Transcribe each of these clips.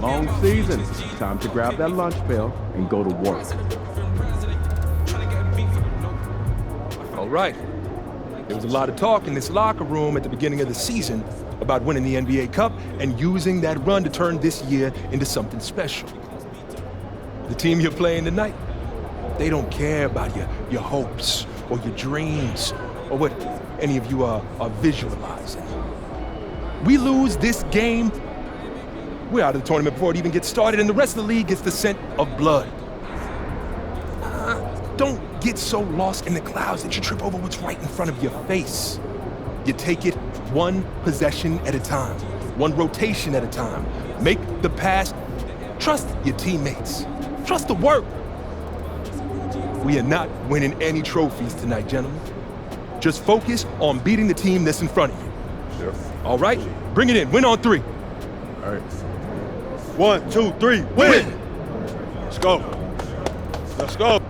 long season. Time to grab that lunch pail and go to work. All right. There was a lot of talk in this locker room at the beginning of the season about winning the NBA Cup and using that run to turn this year into something special. The team you're playing tonight, they don't care about your hopes or your dreams or what any of you are visualizing. We lose this game, we're out of the tournament before it even gets started, and the rest of the league gets the scent of blood. Don't get so lost in the clouds that you trip over what's right in front of your face. You take it one possession at a time, one rotation at a time. Make the pass. Trust your teammates. Trust the work. We are not winning any trophies tonight, gentlemen. Just focus on beating the team that's in front of you. Sure. All right? Bring it in. Win on three. All right. 1, 2, 3, win! Let's go. Let's go.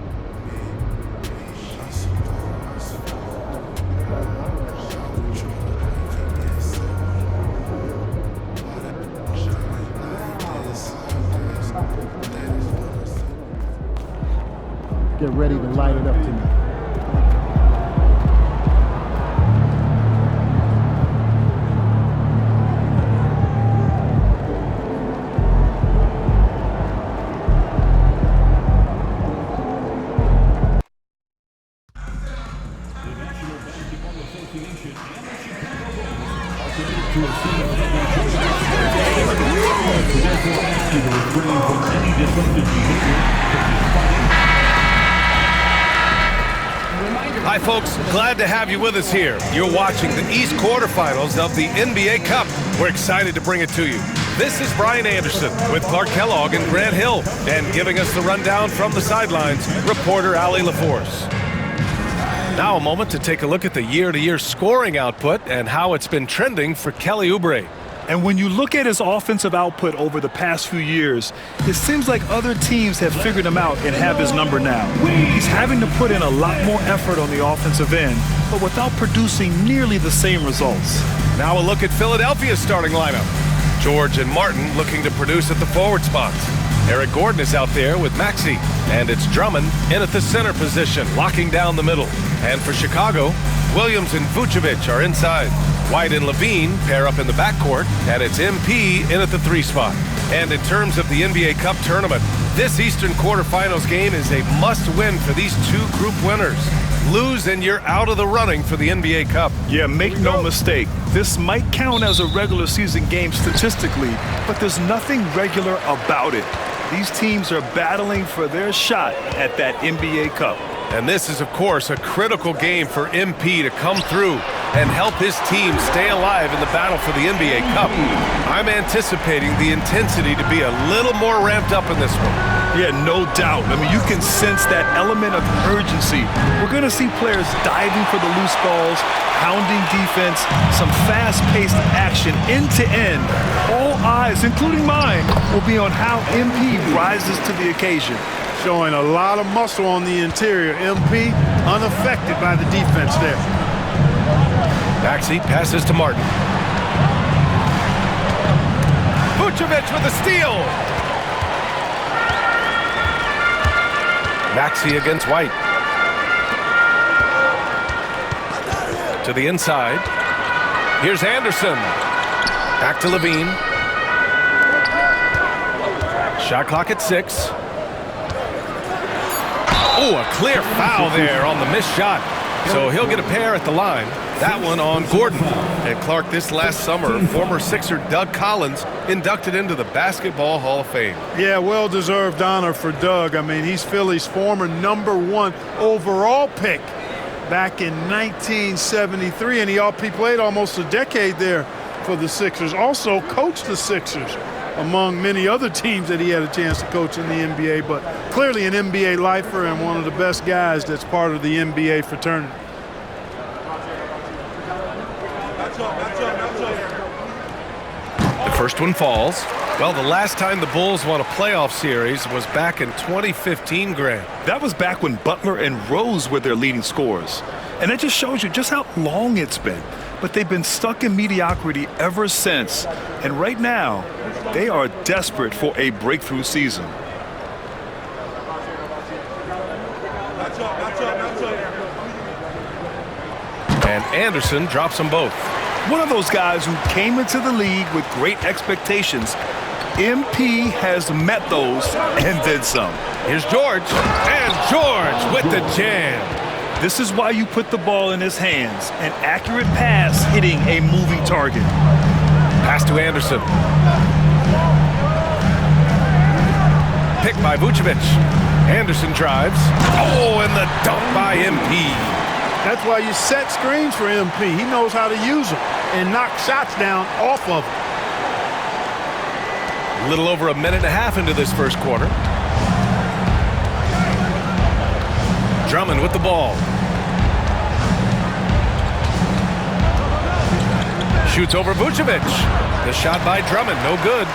Get ready to light it up tonight. Hi folks, glad to have you with us here. You're watching the East quarterfinals of the NBA Cup. We're excited to bring it to you. This is Brian Anderson with Clark Kellogg and Grant Hill, and giving us the rundown from the sidelines, reporter Allie LaForce. Now a moment to take a look at the year-to-year scoring output and how it's been trending for Kelly Oubre. And when you look at his offensive output over the past few years, it seems like other teams have figured him out and have his number now. He's having to put in a lot more effort on the offensive end, but without producing nearly the same results. Now a look at Philadelphia's starting lineup. George and Martin looking to produce at the forward spots. Eric Gordon is out there with Maxey, and it's Drummond in at the center position, locking down the middle. And for Chicago, Williams and Vucevic are inside. White and Levine pair up in the backcourt, and it's MP in at the 3 spot. And in terms of the NBA Cup tournament, this Eastern quarterfinals game is a must-win for these two group winners. Lose and you're out of the running for the NBA Cup. Yeah, make no mistake. This might count as a regular season game statistically, but there's nothing regular about it. These teams are battling for their shot at that NBA Cup. And this is, of course, a critical game for MP to come through and help his team stay alive in the battle for the NBA Cup. I'm anticipating the intensity to be a little more ramped up in this one. Yeah, no doubt. I mean, you can sense that element of urgency. We're going to see players diving for the loose balls, hounding defense, some fast-paced action end-to-end. All eyes, including mine, will be on how MP rises to the occasion. Showing a lot of muscle on the interior. MP unaffected by the defense there. Maxey passes to Martin. Vucevic with a steal. Maxey against White. To the inside. Here's Anderson. Back to Levine. Shot clock at 6. Oh, a clear foul there on the missed shot. So he'll get a pair at the line. That one on Gordon. And Clark, this last summer, former Sixer Doug Collins inducted into the Basketball Hall of Fame. Yeah, well-deserved honor for Doug. I mean, he's Philly's former #1 overall pick back in 1973, and he played almost a decade there for the Sixers. Also coached the Sixers, among many other teams that he had a chance to coach in the NBA, but clearly an NBA lifer and one of the best guys that's part of the NBA fraternity. The first one falls. Well, the last time the Bulls won a playoff series was back in 2015, Grant. That was back when Butler and Rose were their leading scorers. And that just shows you just how long it's been. but they've been stuck in mediocrity ever since. And right now, they are desperate for a breakthrough season. And Anderson drops them both. One of those guys who came into the league with great expectations. MP has met those and then some. Here's George, and George with the jam. This is why you put the ball in his hands. An accurate pass hitting a moving target. Pass to Anderson. Picked by Vucevic. Anderson drives. Oh, and the dunk by MP. That's why you set screens for MP. He knows how to use them and knock shots down off of them. A little over a minute and a half into this first quarter. Drummond with the ball. Shoots over Vucevic. The shot by Drummond, no good.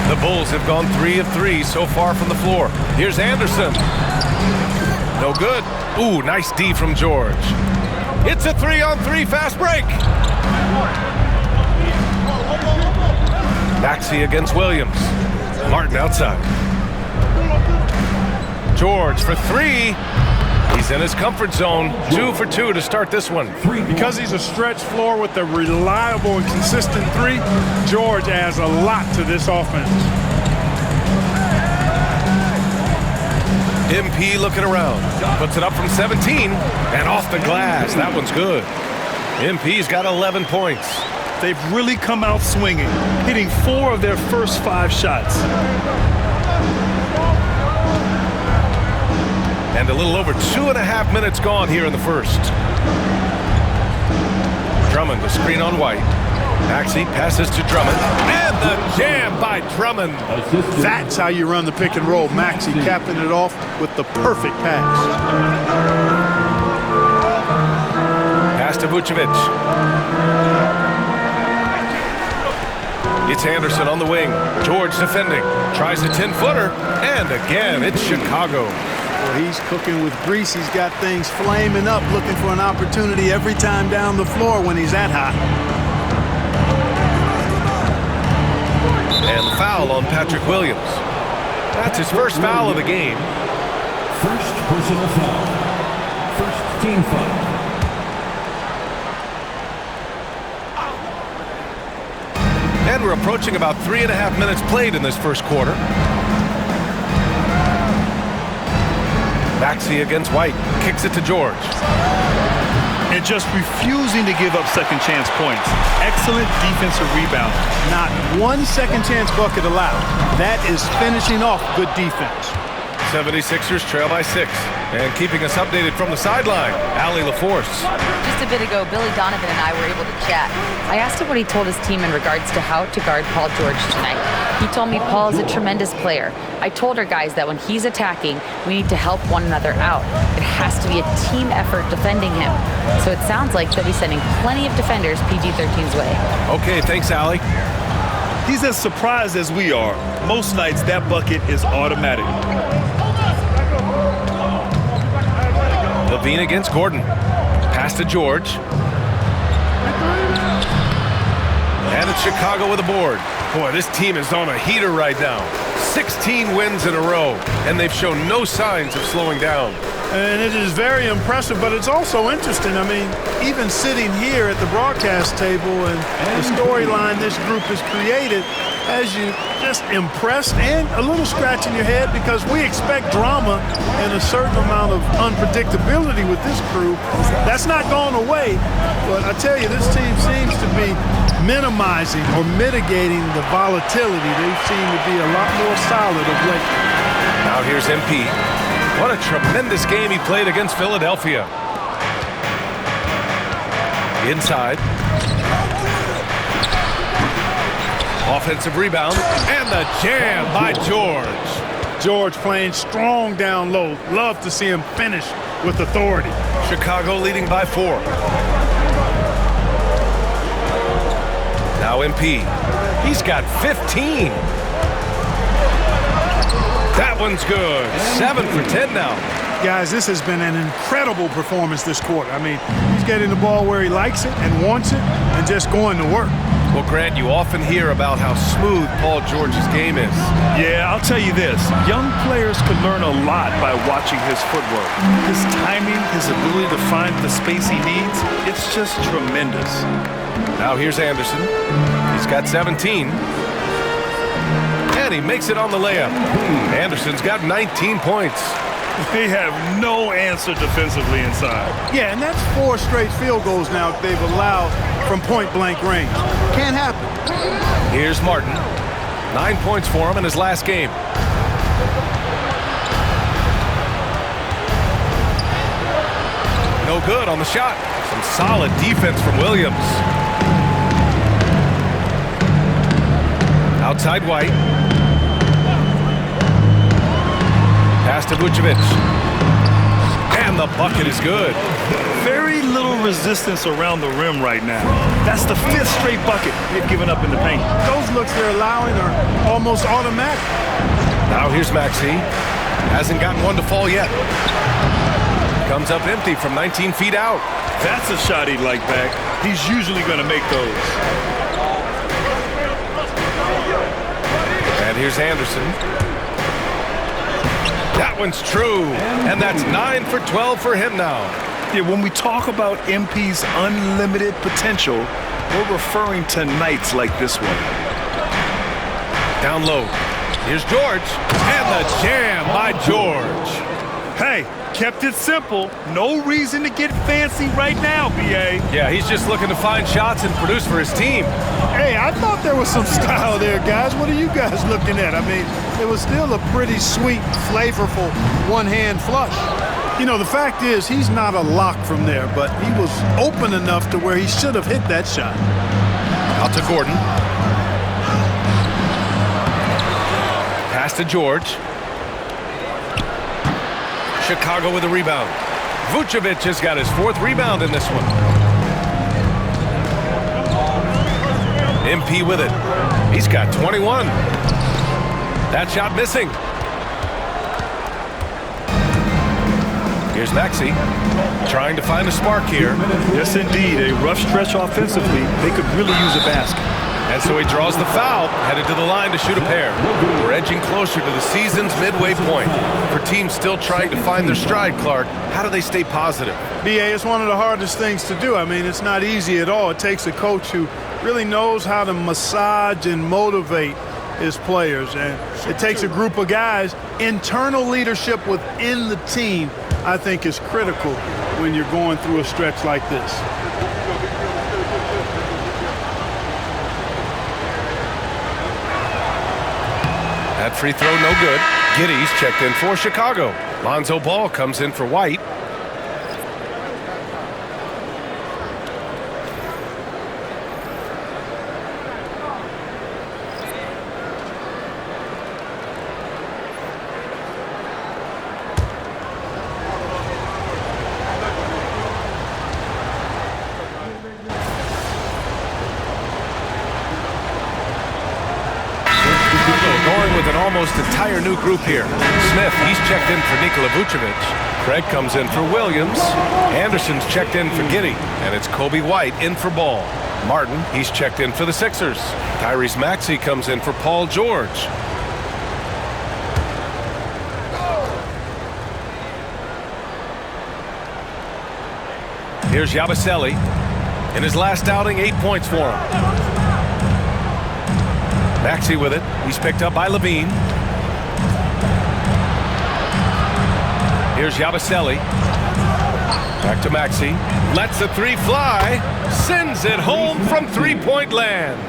The Bulls have gone 3 of 3 so far from the floor. Here's Anderson. No good. Ooh, nice D from George. It's a 3-on-3 fast break. Maxey against Williams. Martin outside. George for 3. He's in his comfort zone. 2 for 2 to start this one. Because he's a stretch floor with a reliable and consistent 3, George adds a lot to this offense. MP looking around. Puts it up from 17 and off the glass. That one's good. MP's got 11 points. They've really come out swinging, hitting 4 of their first 5 shots. And a little over 2.5 minutes gone here in the first. Drummond, the screen on White. Maxey passes to Drummond. And the jam by Drummond. That's how you run the pick and roll. Maxey capping it off with the perfect pass. Pass to Vucevic. It's Anderson on the wing. George defending. Tries a 10-footer. And again, it's Chicago. Well, he's cooking with grease. He's got things flaming up, looking for an opportunity every time down the floor when he's that hot. And the foul on Patrick Williams. That's his first foul of the game. First personal foul. First team foul. And we're approaching about 3.5 minutes played in this first quarter. Maxey against White. Kicks it to George. And just refusing to give up second chance points. Excellent defensive rebound. Not one second chance bucket allowed. That is finishing off good defense. 76ers trail by 6. And keeping us updated from the sideline, Allie LaForce. Just a bit ago, Billy Donovan and I were able to chat. I asked him what he told his team in regards to how to guard Paul George tonight. He told me Paul is a tremendous player. I told our guys that when he's attacking, we need to help one another out. It has to be a team effort defending him. So it sounds like they'll be sending plenty of defenders PG-13's way. Okay, thanks, Allie. He's as surprised as we are. Most nights, that bucket is automatic. Levine against Gordon. Pass to George. And it's Chicago with a board. Boy, this team is on a heater right now. 16 wins in a row, and they've shown no signs of slowing down. And it is very impressive, but it's also interesting. I mean, even sitting here at the broadcast table and the storyline this group has created has you just impressed and a little scratch in your head because we expect drama and a certain amount of unpredictability with this crew. That's not going away, but I tell you, this team seems to be minimizing or mitigating the volatility. They seem to be a lot more solid of late. Now here's MP. What a tremendous game he played against Philadelphia. Inside. Offensive rebound, and the jam by George. George playing strong down low. Love to see him finish with authority. Chicago leading by 4. Now MP. He's got 15. That one's good. 7 for 10 now. Guys, this has been an incredible performance this quarter. I mean, he's getting the ball where he likes it and wants it and just going to work. Well, Grant, you often hear about how smooth Paul George's game is. Yeah, I'll tell you this. Young players can learn a lot by watching his footwork. His timing, his ability to find the space he needs, it's just tremendous. Now here's Anderson. He's got 17. And he makes it on the layup. Anderson's got 19 points. They have no answer defensively inside. Yeah, and that's 4 straight field goals now they've allowed from point-blank range. Can't happen. Here's Martin. 9 points for him in his last game. No good on the shot. Some solid defense from Williams. Outside White. Pass to Vucevic. And the bucket is good. Very little resistance around the rim right now. That's the 5th straight bucket they've given up in the paint. Those looks they're allowing are almost automatic. Now here's Maxey. Hasn't gotten one to fall yet. Comes up empty from 19 feet out. That's a shot he'd like back. He's usually going to make those. And here's Anderson. That one's true. And that's 9 for 12 for him now. Yeah, when we talk about MP's unlimited potential, we're referring to nights like this one. Down low. Here's George. And the jam by George. Hey, kept it simple. No reason to get fancy right now, B.A. Yeah, he's just looking to find shots and produce for his team. Hey, I thought there was some style there, guys. What are you guys looking at? I mean, it was still a pretty sweet, flavorful one-hand flush. You know, the fact is he's not a lock from there, but he was open enough to where he should have hit that shot. Out to Gordon. Pass to George. Chicago with a rebound. Vucevic has got his 4th rebound in this one. MP with it. He's got 21. That shot missing. Here's Maxey trying to find a spark here. Yes, indeed. A rough stretch offensively. They could really use a basket. And so he draws the foul, headed to the line to shoot a pair. We're edging closer to the season's midway point. For teams still trying to find their stride, Clark, how do they stay positive? B.A., it's one of the hardest things to do. I mean, it's not easy at all. It takes a coach who really knows how to massage and motivate his players. And it takes a group of guys. Internal leadership within the team, I think, is critical when you're going through a stretch like this. That free throw no good. Giddey's checked in for Chicago. Lonzo Ball comes in for White. With an almost entire new group here. Smith, he's checked in for Nikola Vucevic. Craig comes in for Williams. Anderson's checked in for Giddey. And it's Kobe White in for Ball. Martin, he's checked in for the Sixers. Tyrese Maxey comes in for Paul George. Here's Yabusele. In his last outing, 8 points for him. Maxey with it. He's picked up by Levine. Here's Yabusele. Back to Maxey. Lets the 3 fly. Sends it home from three-point land.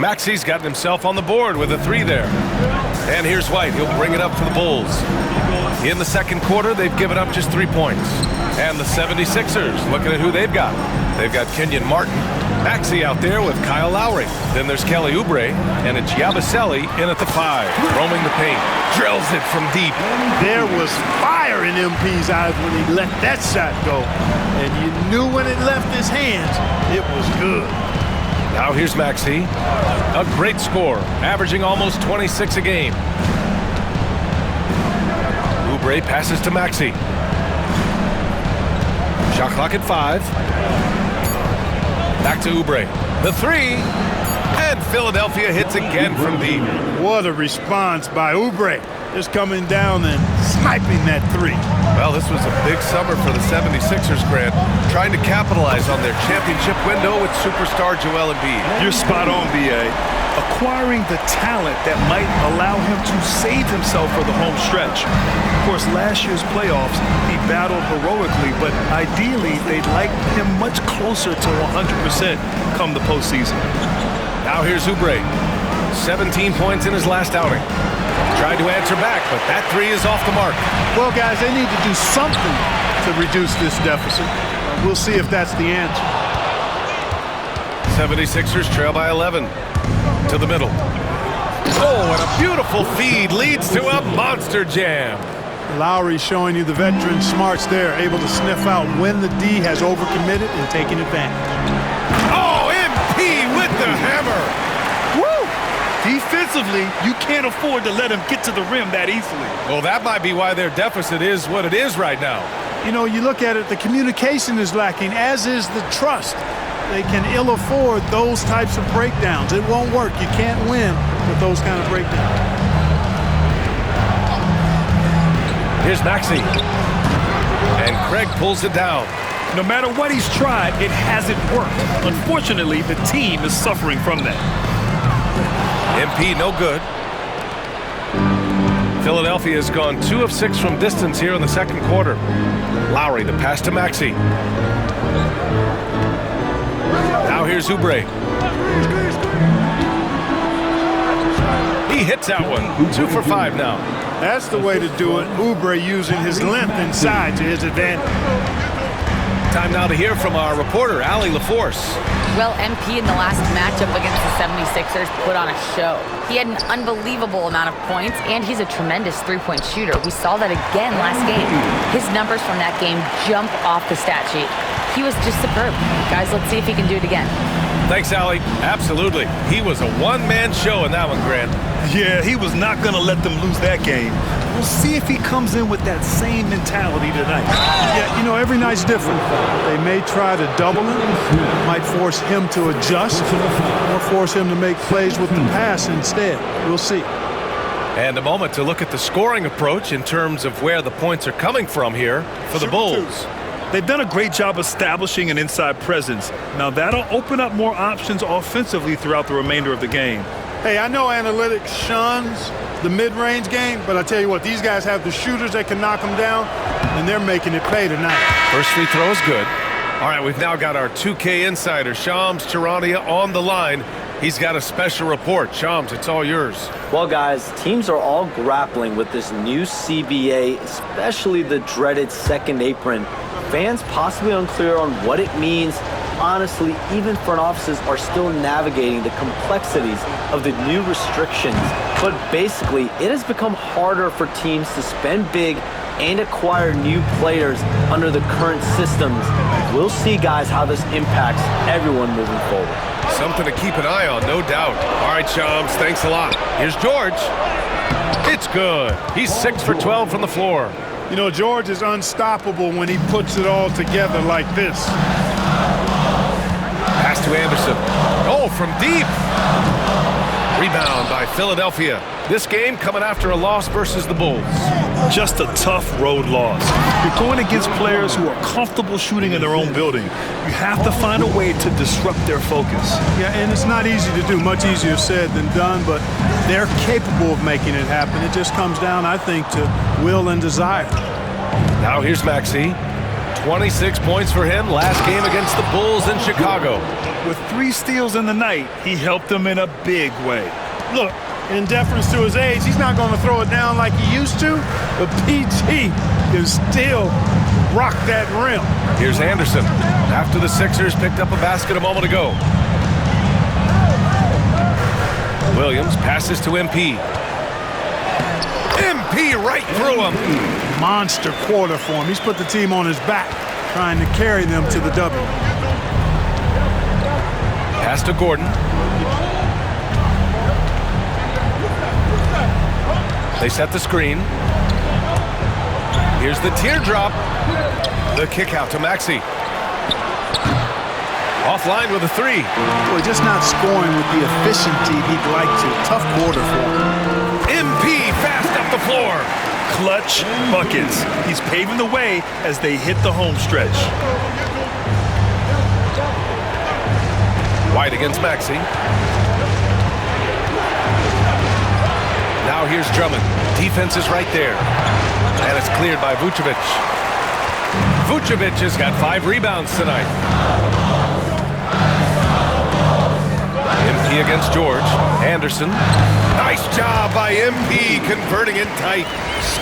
Maxey's gotten himself on the board with a 3 there. And here's White. He'll bring it up for the Bulls. In the second quarter, they've given up just 3 points. And the 76ers, looking at who they've got. They've got Kenyon Martin. Maxey out there with Kyle Lowry. Then there's Kelly Oubre, and it's Yabusele in at the 5, roaming the paint. Drills it from deep. There was fire in MP's eyes when he let that shot go. And you knew when it left his hands, it was good. Now here's Maxey. A great scorer, averaging almost 26 a game. Oubre passes to Maxey. Shot clock at 5. Back to Oubre. The 3. And Philadelphia hits again from deep. What a response by Oubre. Just coming down and sniping that 3. Well, this was a big summer for the 76ers, Grant, trying to capitalize on their championship window with superstar Joel Embiid. You're spot on, B.A. Acquiring the talent that might allow him to save himself for the home stretch. Of course, last year's playoffs, he battled heroically, but ideally, they'd like him much closer to 100% come the postseason. Now here's Oubre. 17 points in his last outing. Tried to answer back, but that 3 is off the mark. Well, guys, they need to do something to reduce this deficit. We'll see if that's the answer. 76ers trail by 11. To the middle. Oh, and a beautiful feed leads to a monster jam. Lowry showing you the veteran smarts there, able to sniff out when the D has overcommitted and taking advantage. Oh, MP with the hammer. Woo! Defensively, you can't afford to let him get to the rim that easily. Well, that might be why their deficit is what it is right now. You know, you look at it, the communication is lacking, as is the trust. They can ill afford those types of breakdowns. It won't work. You can't win with those kind of breakdowns. Here's Maxey. And Craig pulls it down. No matter what he's tried, it hasn't worked. Unfortunately, the team is suffering from that. MP no good. Philadelphia has gone 2 of 6 from distance here in the second quarter. Lowry, the pass to Maxey. Now here's Oubre. He hits that one. 2 for 5 now. That's the way to do it. Oubre using his length inside to his advantage. Time now to hear from our reporter, Allie LaForce. Well, MP in the last matchup against the 76ers put on a show. He had an unbelievable amount of points, and he's a tremendous three-point shooter. We saw that again last game. His numbers from that game jump off the stat sheet. He was just superb. Guys, let's see if he can do it again. Thanks, Allie. Absolutely. He was a one-man show in that one, Grant. Yeah, he was not going to let them lose that game. We'll see if he comes in with that same mentality tonight. Yeah, you know, every night's different. They may try to double him, might force him to adjust, or force him to make plays with the pass instead. We'll see. And a moment to look at the scoring approach in terms of where the points are coming from here for the Bulls. They've done a great job establishing an inside presence. Now that'll open up more options offensively throughout the remainder of the game. Hey, I know analytics shuns the mid-range game, but I tell you what, these guys have the shooters that can knock them down, and they're making it pay tonight. First free throw is good. All right, we've now got our 2K insider, Shams Charania, on the line. He's got a special report. Shams, it's all yours. Well, guys, teams are all grappling with this new CBA, especially the dreaded second apron. Fans possibly unclear on what it means. Honestly, even front offices are still navigating the complexities of the new restrictions. But basically, it has become harder for teams to spend big and acquire new players under the current systems. We'll see, guys, how this impacts everyone moving forward. Something to keep an eye on, no doubt. All right, Shams, thanks a lot. Here's George. It's good. He's 6 for 12 from the floor. You know, George is unstoppable when he puts it all together like this. Pass to Anderson. Oh, from deep. Rebound by Philadelphia. This game coming after a loss versus the Bulls. Just a tough road loss. You're going against players who are comfortable shooting in their own building. You have to find a way to disrupt their focus. Yeah, and it's not easy to do. Much easier said than done, but they're capable of making it happen. It just comes down, I think, to will and desire. Now here's Maxey. 26 points for him last game against the Bulls in Chicago. With 3 steals in the night, he helped them in a big way. Look, in deference to his age, he's not going to throw it down like he used to, but PG can still rock that rim. Here's Anderson. After the Sixers picked up a basket a moment ago. Williams passes to MP. MP right through him. Monster quarter for him. He's put the team on his back, trying to carry them to the W. Pass to Gordon. They set the screen. Here's the teardrop. The kick out to Maxey. Offline with a three. Boy, just not scoring with the efficiency he'd like to. Tough quarter for him. MP fast up the floor. Clutch buckets. He's paving the way as they hit the home stretch. White against Maxey. Now here's Drummond. Defense is right there. And it's cleared by Vucevic. Vucevic has got 5 rebounds tonight. MP against George. Anderson. Nice job by MP converting it tight.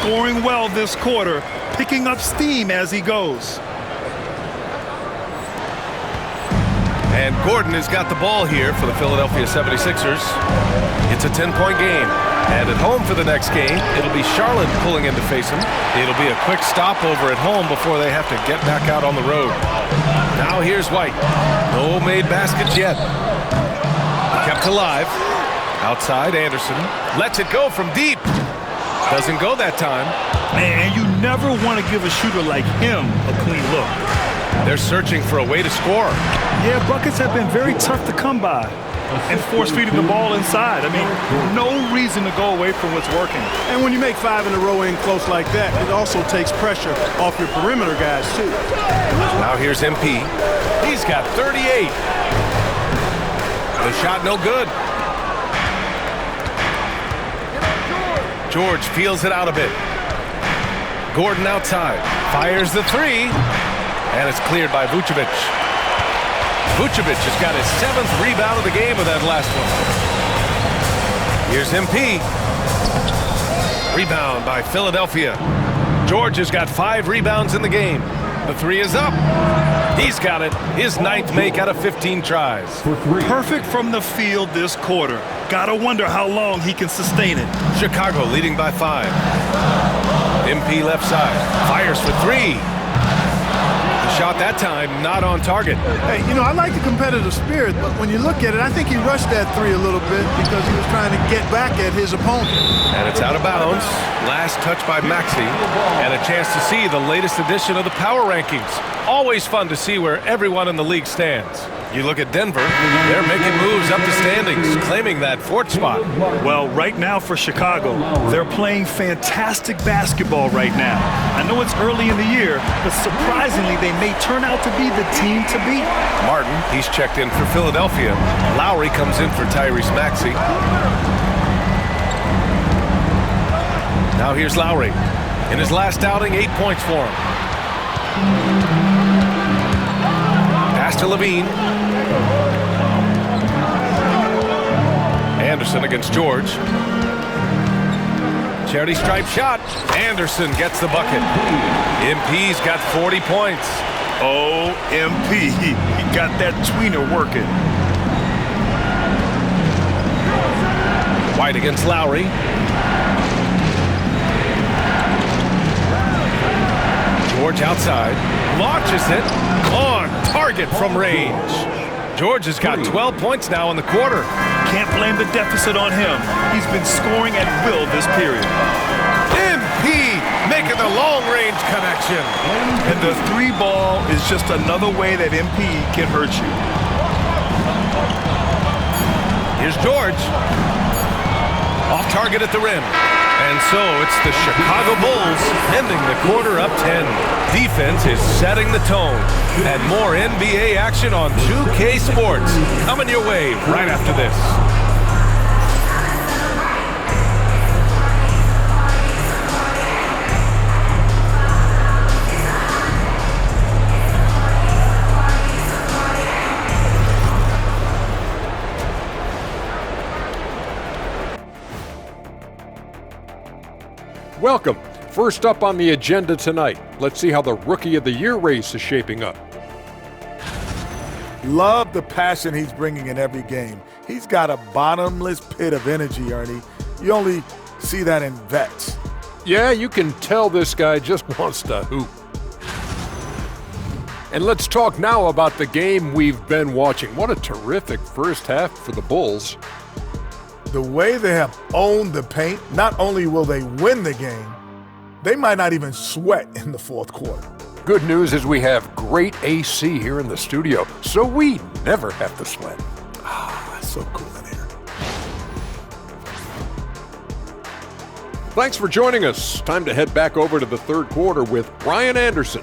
Scoring well this quarter, picking up steam as he goes. And Gordon has got the ball here for the Philadelphia 76ers. It's a 10-point game. And at home for the next game, it'll be Charlotte pulling in to face him. It'll be a quick stopover at home before they have to get back out on the road. Now here's White. No made baskets yet. Kept alive. Outside, Anderson lets it go from deep. Doesn't go that time. And you never want to give a shooter like him a clean look. They're searching for a way to score. Yeah, buckets have been very tough to come by. And force feeding the ball inside. I mean, no reason to go away from what's working. And when you make 5 in a row in close like that, it also takes pressure off your perimeter guys, too. Now here's MP. He's got 38. The shot no good. George feels it out a bit. Gordon outside. Fires the three. And it's cleared by Vucevic. Vucevic has got his 7th rebound of the game with that last one. Here's MP. Rebound by Philadelphia. George has got 5 rebounds in the game. The three is up. He's got it. His 9th make out of 15 tries. Perfect from the field this quarter. Gotta wonder how long he can sustain it. Chicago leading by 5. MP left side. Fires for 3. Shot that time, not on target. Hey, you know, I like the competitive spirit, but when you look at it, I think he rushed that 3 a little bit because he was trying to get back at his opponent. And it's out of bounds. Last touch by Maxey. And a chance to see the latest edition of the power rankings. Always fun to see where everyone in the league stands. You look at Denver, they're making moves up the standings, claiming that 4th spot. Well, right now for Chicago, they're playing fantastic basketball right now. I know it's early in the year, but surprisingly, they may turn out to be the team to beat. Martin, he's checked in for Philadelphia. Lowry comes in for Tyrese Maxey. Now here's Lowry. In his last outing, 8 points for him. Pass to Levine. Anderson against George. Charity stripe shot. Anderson gets the bucket. MP's got 40 points. Oh, MP. He got that tweener working. White against Lowry. George outside. Launches it. On target from range. George has got 12 points now in the quarter. Can't blame the deficit on him. He's been scoring at will this period. MP making the long-range connection. And the 3 ball is just another way that MP can hurt you. Here's George. Off target at the rim. And so it's the Chicago Bulls ending the quarter up 10. Defense is setting the tone. And more NBA action on 2K Sports coming your way right after this. Welcome. First up on the agenda tonight, let's see how the Rookie of the Year race is shaping up. Love the passion he's bringing in every game. He's got a bottomless pit of energy, Ernie. You only see that in vets. Yeah, you can tell this guy just wants to hoop. And let's talk now about the game we've been watching. What a terrific first half for the Bulls. The way they have owned the paint, not only will they win the game, they might not even sweat in the fourth quarter. Good news is we have great AC here in the studio, so we never have to sweat. It's so cool in here. Thanks for joining us. Time to head back over to the third quarter with Brian Anderson.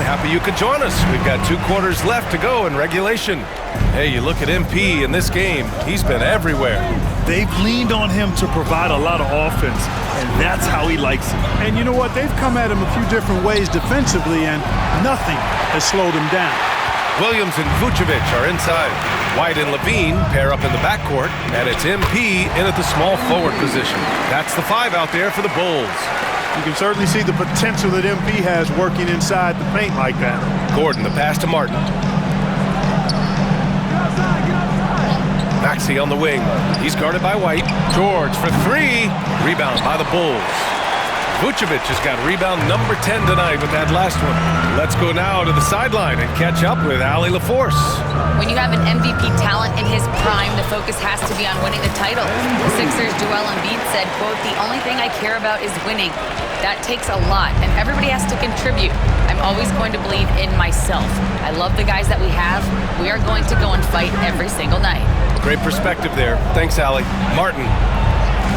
Happy you could join us. We've got 2 quarters left to go in regulation. Hey, you look at MP in this game, he's been everywhere. They've leaned on him to provide a lot of offense, and that's how he likes it. And you know what? They've come at him a few different ways defensively, and nothing has slowed him down. Williams and Vucevic are inside. White and Levine pair up in the backcourt, and it's MP in at the small forward position. That's the 5 out there for the Bulls. You can certainly see the potential that MP has working inside the paint like that. Gordon, the pass to Martin. Maxey on the wing. He's guarded by White. George for 3. Rebound by the Bulls. Vucevic has got rebound number 10 tonight with that last one. Let's go now to the sideline and catch up with Allie LaForce. When you have an MVP talent in his prime, the focus has to be on winning the title. The Sixers' Joel Embiid said, quote, "The only thing I care about is winning." That takes a lot, and everybody has to contribute. I'm always going to believe in myself. I love the guys that we have. We are going to go and fight every single night. Great perspective there. Thanks, Allie. Martin.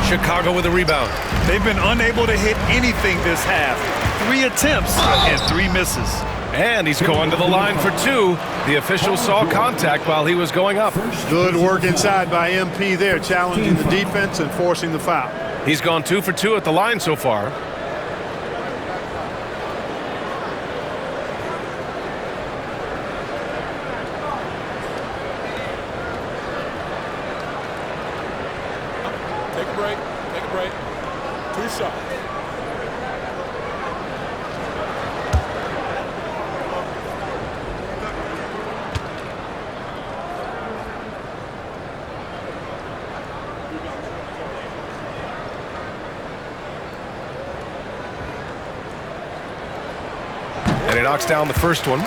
Chicago with a rebound. They've been unable to hit anything this half. 3 attempts and 3 misses. And he's going to the line for 2. The official saw contact while he was going up. Good work inside by MP there, challenging the defense and forcing the foul. He's gone 2 for 2 at the line so far. Take a break. 2 shots. And he knocks down the first one.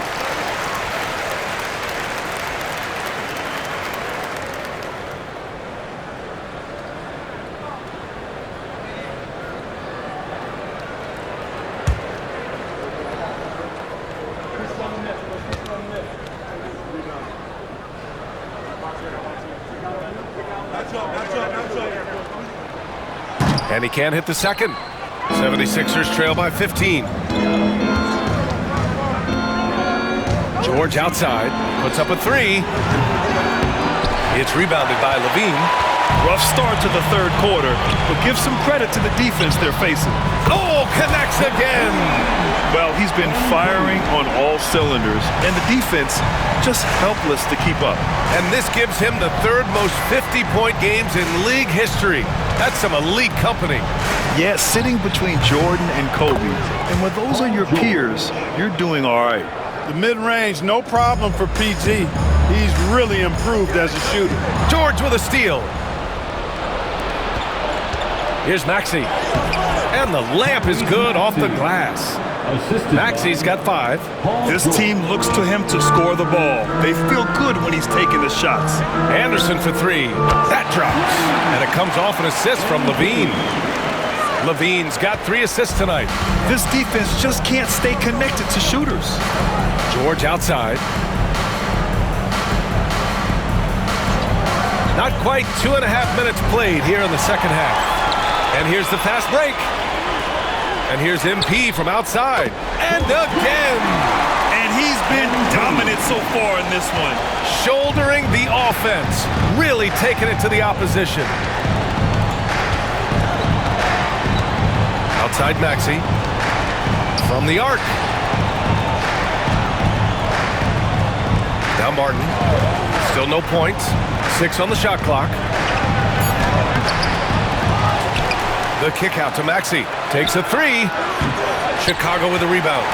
And he can't hit the second. 76ers trail by 15. George outside, puts up a 3. It's rebounded by Levine. Rough start to the third quarter, but give some credit to the defense they're facing. Oh, connects again! Well, he's been firing on all cylinders, and the defense just helpless to keep up. And this gives him the 3rd most 50-point games in league history. That's some elite company. Yeah, sitting between Jordan and Kobe. And when those are your peers, you're doing all right. The mid-range, no problem for PG. He's really improved as a shooter. George with a steal. Here's Maxey. And the layup is good off the glass. Maxey's got 5. This team looks to him to score the ball. They feel good when he's taking the shots. Anderson for 3. That drops. And it comes off an assist from Levine. Levine's got 3 assists tonight. This defense just can't stay connected to shooters. George outside. Not quite 2.5 minutes played here in the second half. And here's the fast break. And here's MP from outside. And again! And he's been dominant so far in this one. Shouldering the offense. Really taking it to the opposition. Outside Maxey. From the arc. Now Martin. Still no points. 6 on the shot clock. The kick out to Maxey. Takes a 3. Chicago with a rebound.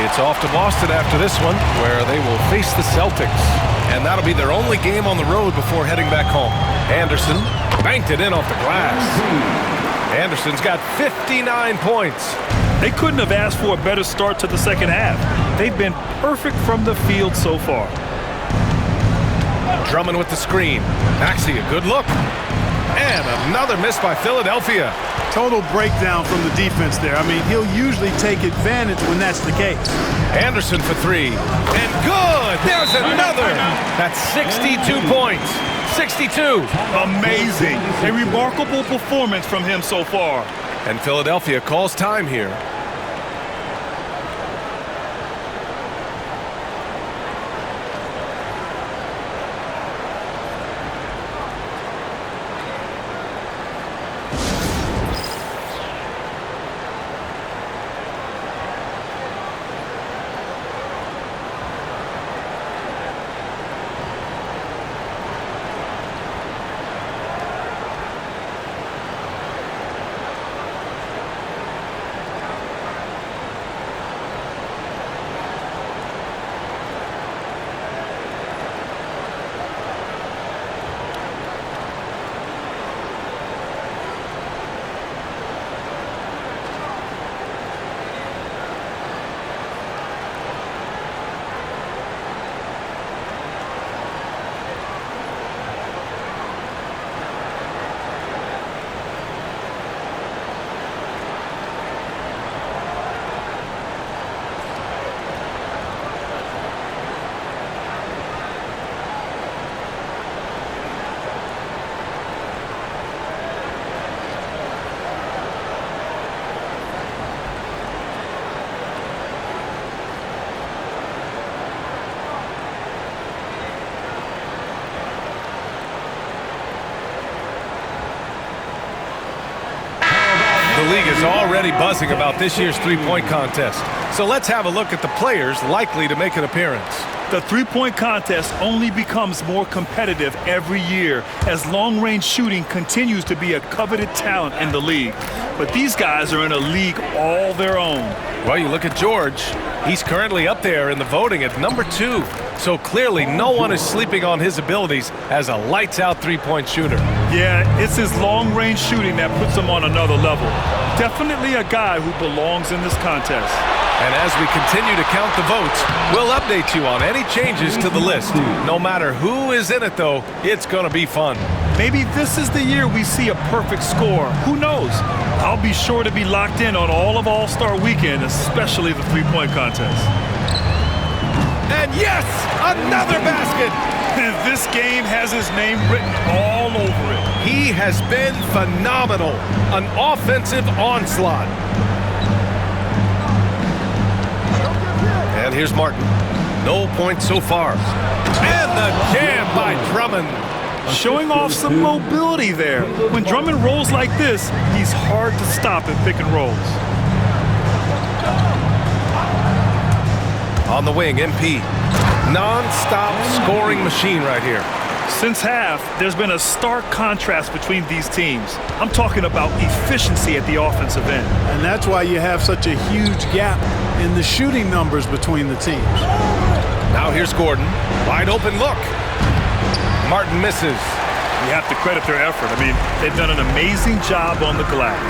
It's off to Boston after this one, where they will face the Celtics. And that'll be their only game on the road before heading back home. Anderson banked it in off the glass. Anderson's got 59 points. They couldn't have asked for a better start to the second half. They've been perfect from the field so far. Drummond with the screen. Maxey, a good look. And another miss by Philadelphia. Total breakdown from the defense there. I mean, he'll usually take advantage when that's the case. Anderson for three. And good! There's another! That's 62 points. 62. Amazing. A remarkable performance from him so far. And Philadelphia calls time here. The league is already buzzing about this year's three-point contest. So let's have a look at the players likely to make an appearance. The three-point contest only becomes more competitive every year as long-range shooting continues to be a coveted talent in the league. But these guys are in a league all their own. Well, you look at George. He's currently up there in the voting at number 2. So clearly no one is sleeping on his abilities as a lights-out three-point shooter. Yeah, it's his long-range shooting that puts him on another level. Definitely a guy who belongs in this contest. And as we continue to count the votes, we'll update you on any changes to the list. No matter who is in it, though, it's going to be fun. Maybe this is the year we see a perfect score. Who knows? I'll be sure to be locked in on all of All-Star Weekend, especially the three-point contest. And yes, another basket! This game has his name written all over it. He has been phenomenal. An offensive onslaught. And here's Martin. No points so far. And the jam by Drummond. Showing off some mobility there. When Drummond rolls like this, he's hard to stop in pick and rolls. On the wing, MP. Non-stop scoring machine right here. Since half, there's been a stark contrast between these teams. I'm talking about efficiency at the offensive end. And that's why you have such a huge gap in the shooting numbers between the teams. Now here's Gordon. Wide open look. Martin misses. You have to credit their effort. I mean, they've done an amazing job on the glass.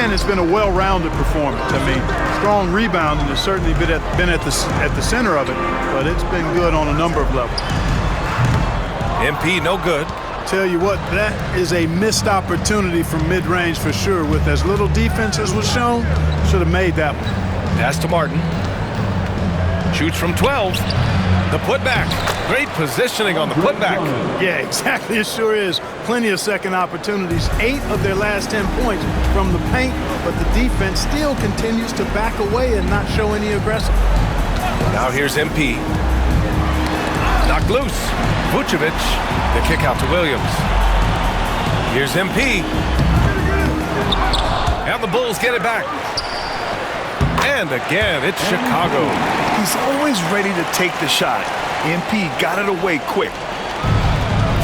And it's been a well-rounded performance. I mean, strong rebounding has certainly been at the center of it, but it's been good on a number of levels. MP, no good. Tell you what, that is a missed opportunity from mid-range for sure. With as little defense as was shown, should have made that one. Pass to Martin. Shoots from 12. The putback. Great positioning on the putback. Yeah, exactly. It sure is. Plenty of second opportunities. 8 of their last 10 points from the paint, but the defense still continues to back away and not show any aggression. Now here's MP. Knocked loose. Vucevic. The kick out to Williams. Here's MP. And the Bulls get it back. And again, it's Chicago. He's always ready to take the shot. MP got it away quick.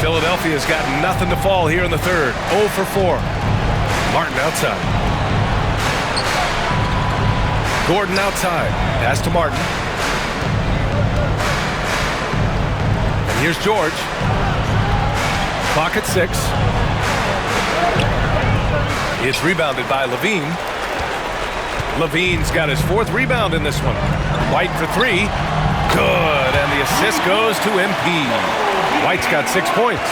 Philadelphia's got nothing to fall here in the third. 0 for 4. Martin outside. Gordon outside. Pass to Martin. And here's George. Clock at 6. It's rebounded by Levine. Levine's got his 4th rebound in this one. White for 3. Good, and the assist goes to MP. White's got 6 points.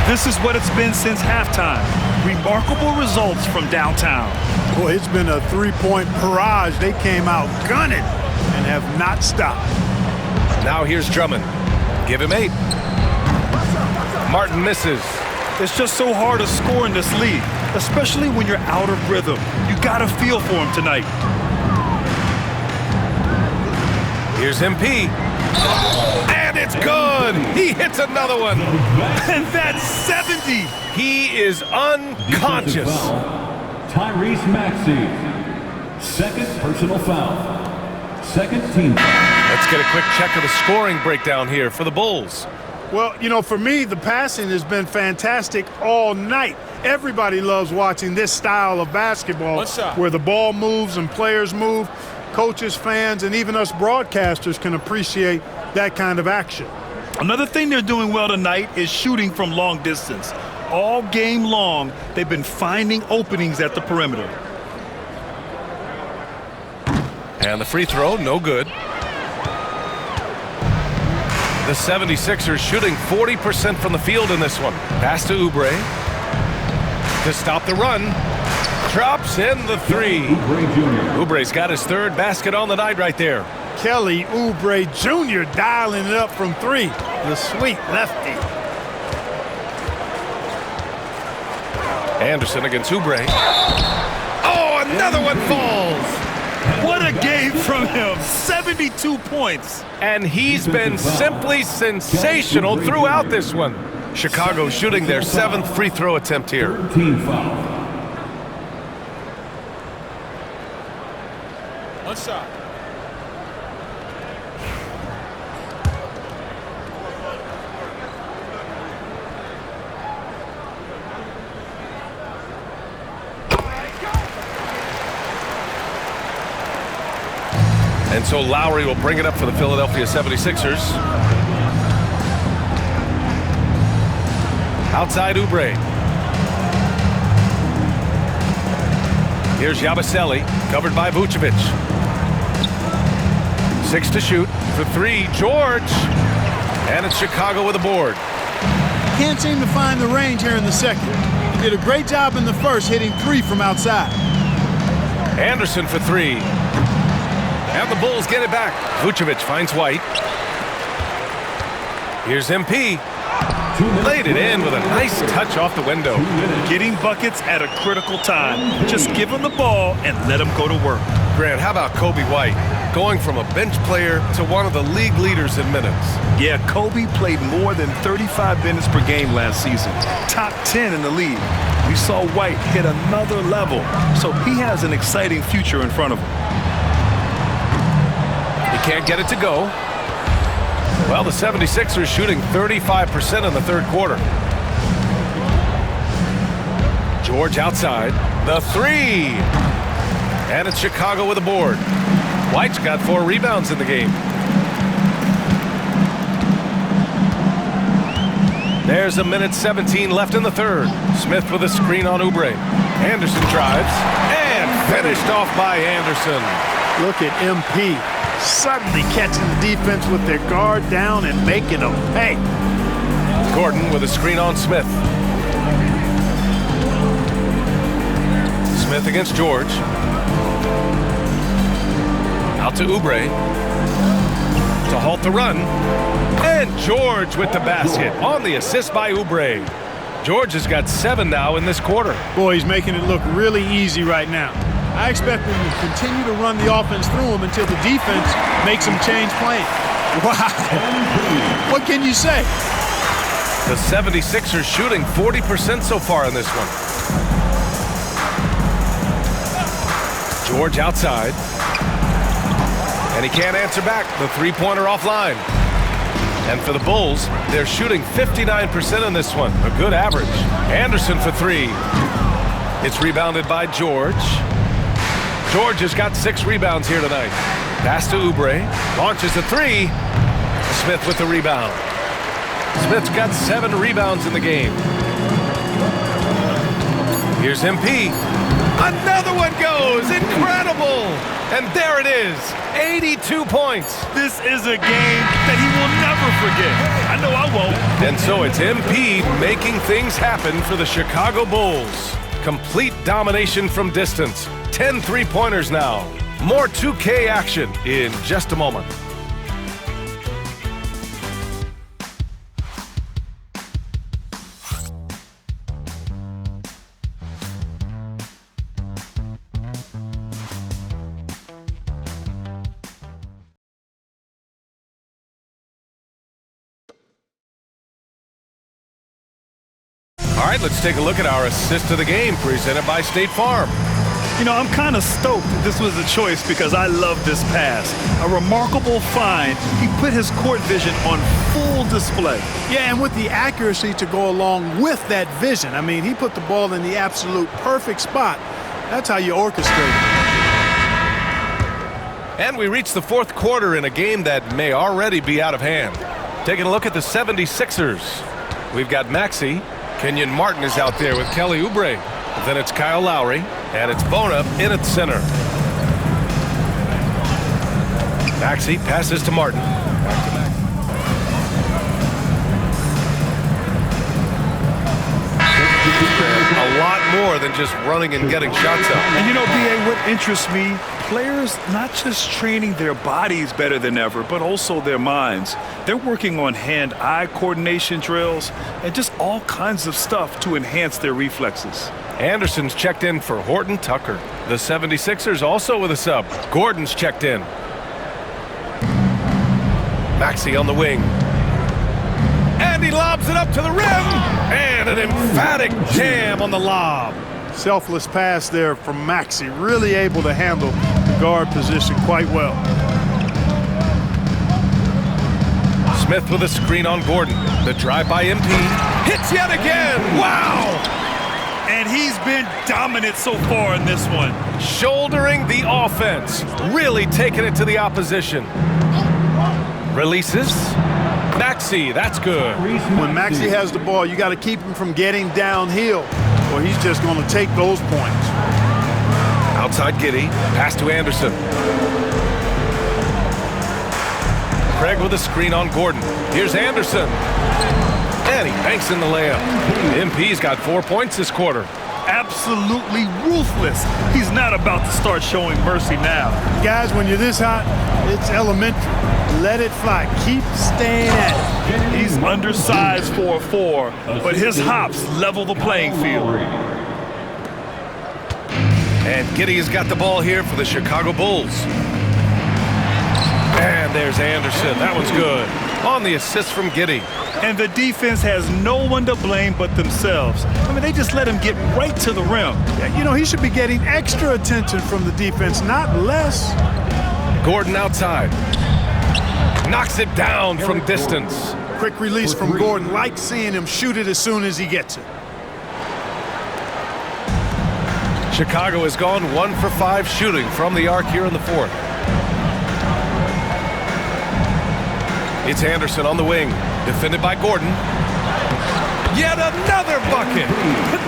This is what it's been since halftime. Remarkable results from downtown. Boy, it's been a three-point barrage. They came out gunning and have not stopped. Now here's Drummond. Give him 8. Martin misses. It's just so hard to score in this league, especially when you're out of rhythm. You got to feel for him tonight. Here's MP. And it's good. He hits another one. And that's 70. He is unconscious. Tyrese Maxey. 2nd personal foul. 2nd team foul. Let's get a quick check of the scoring breakdown here for the Bulls. Well, you know, for me, the passing has been fantastic all night. Everybody loves watching this style of basketball where the ball moves and players move. Coaches, fans, and even us broadcasters can appreciate that kind of action. Another thing they're doing well tonight is shooting from long distance. All game long, they've been finding openings at the perimeter. And the free throw, no good. The 76ers shooting 40% from the field in this one. Pass to Oubre. To stop the run. Drops in the 3. Oubre's got his 3rd basket on the night right there. Kelly Oubre Jr. dialing it up from 3. The sweet lefty. Anderson against Oubre. Oh, another one falls. What a game from him. 72 points. And he's been simply sensational throughout this one. Chicago shooting their 7th free throw attempt here. Team foul. One shot. And so Lowry will bring it up for the Philadelphia 76ers. Outside Oubre. Here's Yabusele, covered by Vucevic. 6 to shoot for 3, George. And it's Chicago with a board. Can't seem to find the range here in the second. He did a great job in the first, hitting 3 from outside. Anderson for 3. And the Bulls get it back. Vucevic finds White. Here's MP. Laid it in with a nice touch off the window. Getting buckets at a critical time. Just give him the ball and let him go to work. Grant, how about Kobe White? Going from a bench player to one of the league leaders in minutes. Yeah, Kobe played more than 35 minutes per game last season. Top 10 in the league. We saw White hit another level, so he has an exciting future in front of him. He can't get it to go. Well, the 76ers shooting 35% in the 3rd quarter. George outside. The 3. And it's Chicago with a board. White's got 4 rebounds in the game. There's 1:17 left in the 3rd. Smith with a screen on Oubre. Anderson drives. And finished off by Anderson. Look at MP. Suddenly catching the defense with their guard down and making them pay. Gordon with a screen on Smith. Smith against George. Out to Oubre. To halt the run. And George with the basket on the assist by Oubre. George has got 7 now in this quarter. Boy, he's making it look really easy right now. I expect them to continue to run the offense through him until the defense makes them change plans. Wow. What can you say? The 76ers shooting 40% so far in this one. George outside. And he can't answer back. The 3-pointer offline. And for the Bulls, they're shooting 59% in this one. A good average. Anderson for 3. It's rebounded by George. George has got 6 rebounds here tonight. Pass to Oubre. Launches a 3. Smith with the rebound. Smith's got 7 rebounds in the game. Here's MP. Another one goes. Incredible. And there it is. 82 points. This is a game that he will never forget. I know I won't. And so it's MP making things happen for the Chicago Bulls. Complete domination from distance. 10 three-pointers now. More 2K action in just a moment. All right, let's take a look at our assist of the game presented by State Farm. You know, I'm kind of stoked that this was a choice because I love this pass. A remarkable find. He put his court vision on full display. Yeah, and with the accuracy to go along with that vision. I mean, he put the ball in the absolute perfect spot. That's how you orchestrate it. And we reach the fourth quarter in a game that may already be out of hand. Taking a look at the 76ers. We've got Maxey. Kenyon Martin is out there with Kelly Oubre. Then it's Kyle Lowry, and it's Bona in at center. Maxey passes to Martin. Back to Maxey. A lot more than just running and getting shots up. And you know, B.A., what interests me, players not just training their bodies better than ever, but also their minds. They're working on hand-eye coordination drills and just all kinds of stuff to enhance their reflexes. Anderson's checked in for Horton Tucker. The 76ers also with a sub. Gordon's checked in. Maxey on the wing. And he lobs it up to the rim. And an emphatic jam on the lob. Selfless pass there from Maxey. Really able to handle the guard position quite well. Smith with a screen on Gordon. The drive by MP. Hits yet again. Wow! And he's been dominant so far in this one. Shouldering the offense. Really taking it to the opposition. Releases. Maxey, that's good. When Maxey has the ball, you got to keep him from getting downhill, or he's just going to take those points. Outside Giddey. Pass to Anderson. Craig with a screen on Gordon. Here's Anderson. And he banks in the layup. MP's got 4 points this quarter. Absolutely ruthless. He's not about to start showing mercy now. Guys, when you're this hot, it's elementary. Let it fly. Keep staying at it. He's undersized for a 4, but his hops level the playing field. And Giddey has got the ball here for the Chicago Bulls. And there's Anderson. That one's good. On the assist from Giddey. And the defense has no one to blame but themselves. I mean, they just let him get right to the rim. You know, he should be getting extra attention from the defense, not less. Gordon outside. Knocks it down from distance. Quick release from Gordon. Like seeing him shoot it as soon as he gets it. Chicago has gone 1 for 5 shooting from the arc here in the fourth. It's Anderson on the wing, defended by Gordon. Yet another bucket.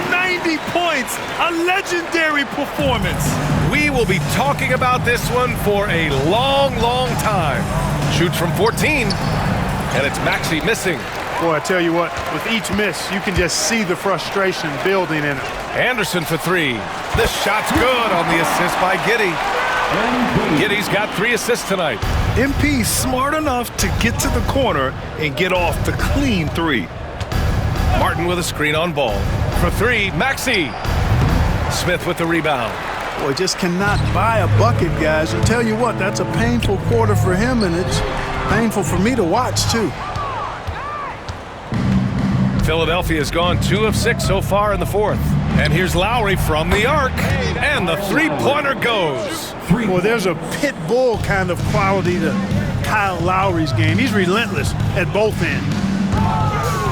90 points, a legendary performance. We will be talking about this one for a long, long time. Shoots from 14, and it's Maxey missing. Boy, I tell you what, with each miss, you can just see the frustration building in it. Anderson for 3. The shot's good on the assist by Giddey. Giddey's got 3 assists tonight. MP smart enough to get to the corner and get off the clean 3. Martin with a screen on ball. For 3, Maxey. Smith with the rebound. Boy, just cannot buy a bucket, guys. I tell you what, that's a painful quarter for him, and it's painful for me to watch, too. Philadelphia has gone 2 of 6 so far in the fourth. And here's Lowry from the arc. And the three-pointer goes. Well, there's a pit bull kind of quality to Kyle Lowry's game. He's relentless at both ends.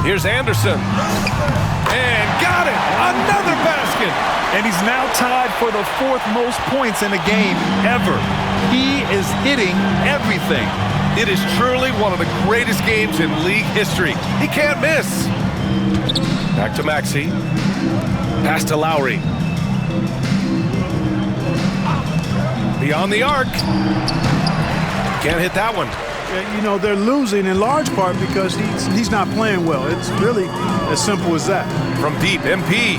Here's Anderson. And got it. Another basket. And he's now tied for the 4th most points in a game ever. He is hitting everything. It is truly one of the greatest games in league history. He can't miss. Back to Maxey. Pass to Lowry. Beyond the arc. Can't hit that one. You know, they're losing in large part because he's not playing well. It's really as simple as that. From deep, MP.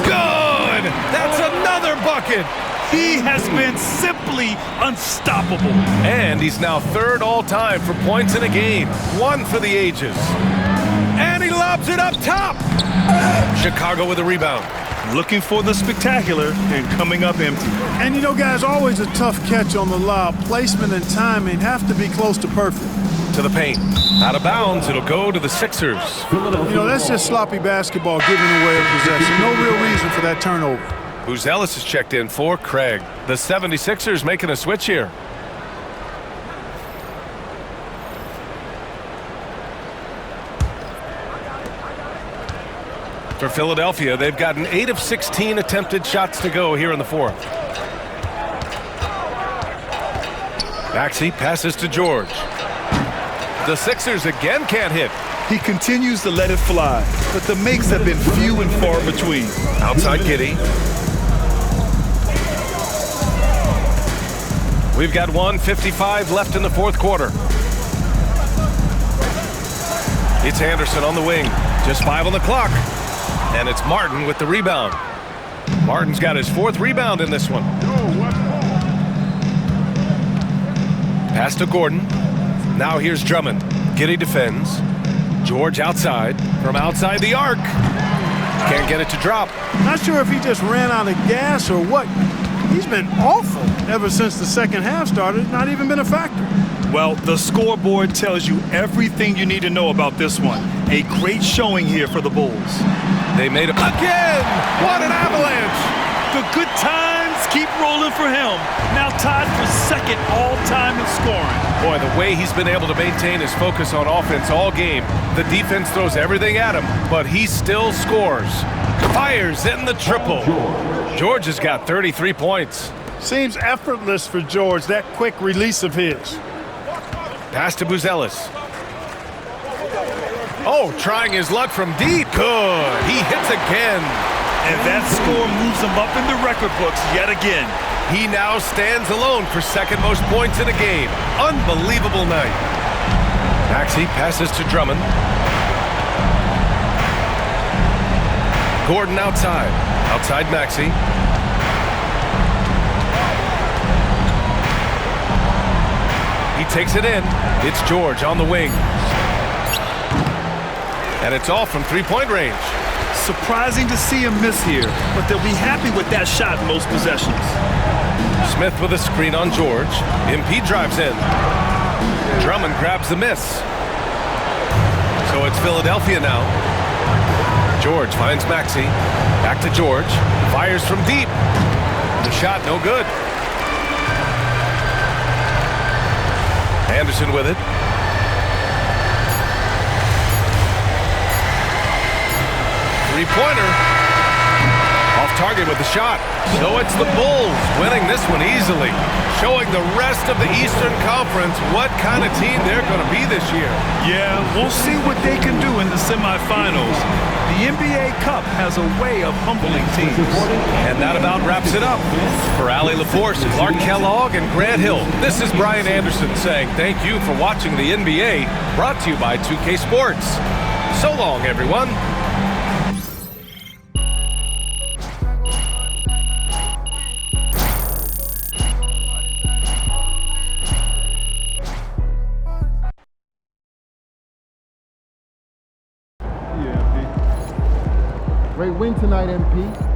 Good! That's another bucket! He has been simply unstoppable. And he's now third all-time for points in a game. One for the ages. And he lobs it up top! Chicago with a rebound. Looking for the spectacular and coming up empty. And you know, guys, always a tough catch on the lob. Placement and timing have to be close to perfect. To the paint. Out of bounds, it'll go to the Sixers. You know, that's just sloppy basketball giving away a possession. No real reason for that turnover. Buzelis is checked in for Craig. The 76ers making a switch here. For Philadelphia, they've gotten 8 of 16 attempted shots to go here in the fourth. Maxey passes to George. The Sixers again can't hit. He continues to let it fly, but the makes have been few and far between. Outside Giddey. We've got 1:55 left in the fourth quarter. It's Anderson on the wing. Just 5 on the clock. And it's Martin with the rebound. Martin's got his 4th rebound in this one. Pass to Gordon. Now here's Drummond. Giddey defends. George outside. From outside the arc. Can't get it to drop. Not sure if he just ran out of gas or what. He's been awful ever since the second half started. Not even been a factor. Well, the scoreboard tells you everything you need to know about this one. A great showing here for the Bulls. They made it again. What an avalanche. The good times keep rolling for him. Now tied for second all-time in scoring. Boy, the way he's been able to maintain his focus on offense all game. The defense throws everything at him, but he still scores. Fires in the triple. George has got 33 points. Seems effortless for George, that quick release of his. Pass to Buzelis. Oh, trying his luck from deep. Good. He hits again. And that score moves him up in the record books yet again. He now stands alone for second most points in a game. Unbelievable night. Maxey passes to Drummond. Gordon outside. Outside Maxey. He takes it in. It's George on the wing. And it's all from three-point range. Surprising to see him miss here, but they'll be happy with that shot in most possessions. Smith with a screen on George. MP drives in. Drummond grabs the miss. So it's Philadelphia now. George finds Maxey. Back to George. Fires from deep. The shot no good. Anderson with it. Three-pointer. Off target with the shot. So it's the Bulls winning this one easily. Showing the rest of the Eastern Conference what kind of team they're going to be this year. Yeah, we'll see what they can do in the semifinals. The NBA Cup has a way of humbling teams. And that about wraps it up. For Allie LaForce, Clark Kellogg, and Grant Hill, this is Brian Anderson saying thank you for watching the NBA, brought to you by 2K Sports. So long, everyone. Great win tonight, MP.